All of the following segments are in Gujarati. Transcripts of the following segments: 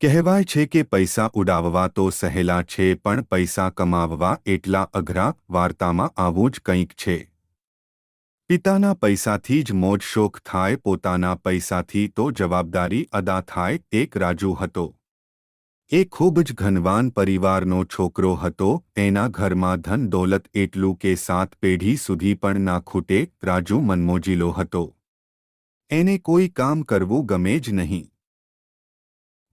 કહેવાય છે કે પૈસા ઉડાવવા તો સહેલા છે પણ પૈસા કમાવવા એટલા અઘરા. વાર્તામાં આવું જ કંઈક છે. પિતાના પૈસાથી જ મોજ શોખ થાય, પોતાના પૈસાથી તો જવાબદારી અદા થાય. એક રાજુ હતો. એ ખૂબ જ ધનવાન પરિવારનો છોકરો હતો. એના ઘરમાં ધન દોલત એટલું કે 7 પેઢી સુધી પણ ના ખૂટે. રાજુ મનમોજીલો હતો. એને કોઈ કામ કરવું ગમે જ નહીં.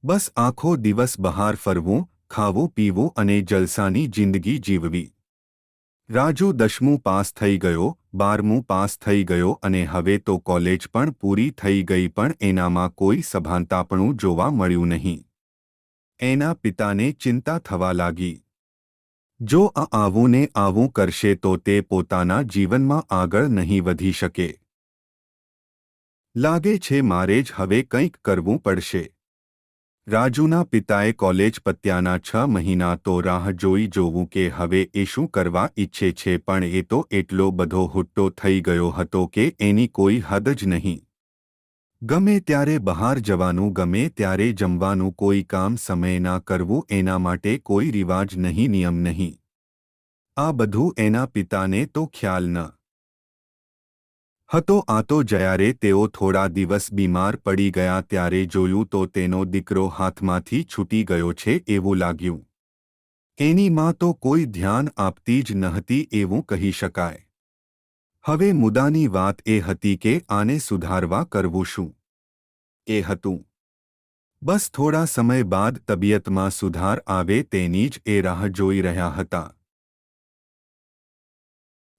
બસ આખો દિવસ બહાર ફરવું, ખાવું પીવું અને જલસાની જિંદગી જીવવી. રાજુ 10મું પાસ થઈ ગયો, 12મું પાસ થઈ ગયો અને હવે તો કોલેજ પણ પૂરી થઈ ગઈ, પણ એનામાં કોઈ સભાનતાપણું જોવા મળ્યું નહીં. એના પિતાને ચિંતા થવા લાગી. જો આ આવું ને આવું કરશે તો તે પોતાના જીવનમાં આગળ નહીં વધી શકે. લાગે છે મારે જ હવે કંઈક કરવું પડશે. રાજુના પિતાએ કોલેજ પત્યાના 6 મહિના તો રાહ જોવું કે હવે એ શું કરવા ઈચ્છે છે, પણ એ તો એટલો બધો હુટ્ટો થઈ ગયો હતો કે એની કોઈ હદ જ નહીં. ગમે ત્યારે બહાર જવાનું, ગમે ત્યારે જમવાનું, કોઈ કામ સમયે ના કરવું, એના માટે કોઈ રિવાજ નહીં, નિયમ નહીં. આ બધું એના પિતાને તો ખ્યાલ ન હતો. આ તો જ્યારે તેઓ થોડા દિવસ બીમાર પડી ગયા ત્યારે જોયું તો તેનો દીકરો હાથમાંથી છૂટી ગયો છે એવું લાગ્યું. એની માં તો કોઈ ધ્યાન આપતી જ નહોતી એવું કહી શકાય. હવે મુદ્દાની વાત એ હતી કે આને સુધારવા કરવું શું? એ હતું. બસ થોડા સમય બાદ તબિયતમાં સુધાર આવે તેની જ એ રાહ જોઈ રહ્યા હતા.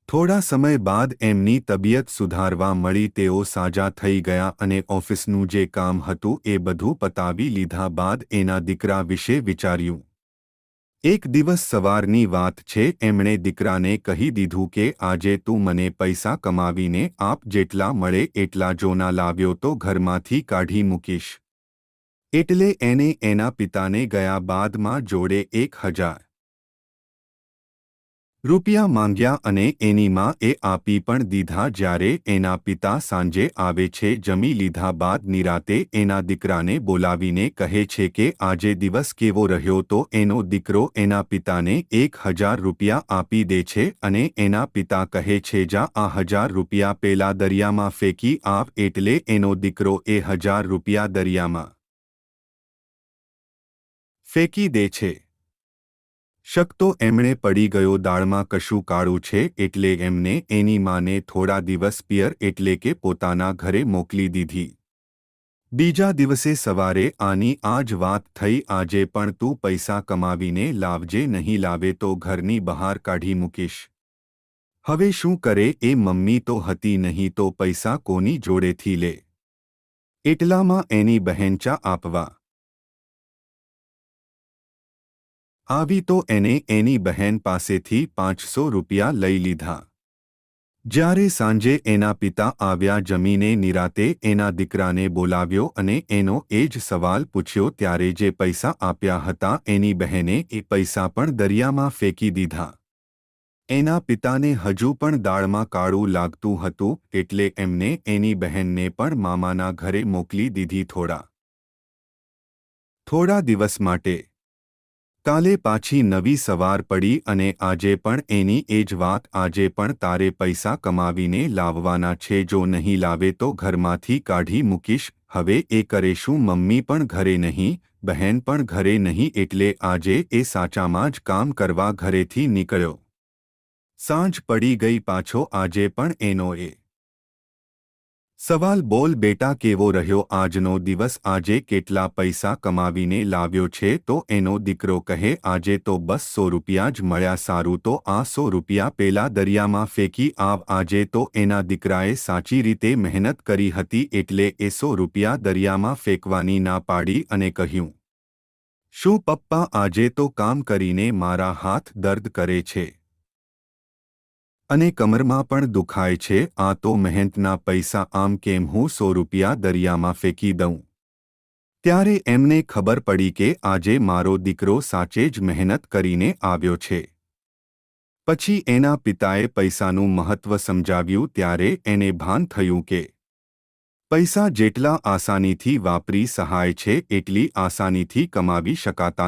થોડા સમય બાદ એમની તબિયત સુધારવા મળી. તેઓ સાજા થઈ ગયા અને ઓફિસનું જે કામ હતું એ બધું પતાવી લીધા બાદ એના દીકરા વિશે વિચાર્યું. એક દિવસ સવારની વાત છે. એમણે દીકરાને કહી દીધું કે આજે તું મને પૈસા કમાવીને આપ, જેટલા મળે એટલા. જો ના લાવ્યો તો ઘરમાંથી કાઢી મૂકીશ. એટલે એને એના પિતાને ગયા બાદમાં જોડે 1000 રૂપિયા માંગ્યા અને એની માં એ આપી પણ દીધા. જ્યારે એના પિતા સાંજે આવે છે, જમી લીધા બાદ નિરાતે એના દીકરાને બોલાવીને કહે છે કે આજે દિવસ કેવો રહ્યો, તો એનો દીકરો એના પિતાને 1000 રૂપિયા આપી દે છે અને એના પિતા કહે છે જા આ 1000 રૂપિયા પેલા દરિયામાં ફેંકી આવ. એટલે એનો દીકરો એ 1000 રૂપિયા દરિયામાં ફેંકી દે છે. શક તો એમણે પડી ગયો. દાળમાં કશું કાળું છે એટલે એમને એની માને થોડા દિવસ પિયર એટલે કે પોતાના ઘરે મોકલી દીધી. બીજા દિવસે સવારે આની આ જ વાત થઈ. આજે પણ તું પૈસા કમાવીને લાવજે, નહીં લાવે તો ઘરની બહાર કાઢી મૂકીશ. હવે શું કરે એ મમ્મી તો હતી નહીં તો પૈસા કોની જોડેથી લે? એટલામાં એની બહેન ચા આપવા આવી તો એને એની બહેન પાસેથી 500 રૂપિયા લઈ લીધા. જ્યારે સાંજે એના પિતા આવ્યા, જમીને નિરાતે એના દીકરાને બોલાવ્યો અને એનો એ જ સવાલ પૂછ્યો. ત્યારે જે પૈસા આપ્યા હતા એની બહેને એ પૈસા પણ દરિયામાં ફેંકી દીધા. એના પિતાને હજુ પણ દાળમાં કાળું લાગતું હતું એટલે એમને એની બહેનને પણ મામાના ઘરે મોકલી દીધી થોડા દિવસ માટે. કાલે પાછી નવી સવાર પડી અને આજે પણ એની એ જ વાત. આજે પણ તારે પૈસા કમાવીને લાવવાના છે, જો નહીં લાવે તો ઘરમાંથી કાઢી મૂકીશ. હવે એ કરે શું? મમ્મી પણ ઘરે નહીં, બહેન પણ ઘરે નહીં, એટલે આજે એ સાચામાં જ કામ કરવા ઘરેથી નીકળ્યો. સાંજ પડી ગઈ. પાછો આજે પણ એનો એ સવાલ. બોલ બેટા, કેવો રહ્યો આજનો દિવસ? આજે કેટલા પૈસા કમાવીને લાવ્યો છે? તો એનો દીકરો કહે આજે તો બસ 100 રૂપિયા જ મળ્યા. સારું, તો આ 100 રૂપિયા પેલા દરિયામાં ફેંકી આવ. આજે તો એના દીકરાએ સાચી રીતે મહેનત કરી હતી એટલે એ 100 રૂપિયા દરિયામાં ફેંકવાની ના પાડી અને કહ્યું, શું પપ્પા, આજે તો કામ કરીને મારા હાથ દર્દ કરે છે અને કમરમાં પણ દુખાય છે. આ તો મહેનતના પૈસા, આમ કેમ હું 100 રૂપિયા દરિયામાં ફેંકી દઉં? ત્યારે એમને ખબર પડી કે આજે મારો દીકરો સાચે જ મહેનત કરીને આવ્યો છે. પછી એના પિતાએ પૈસાનું મહત્વ સમજાવ્યું. ત્યારે એને ભાન થયું કે પૈસા જેટલા આસાનીથી વાપરી સહાય છે એટલી આસાનીથી કમાવી શકાતા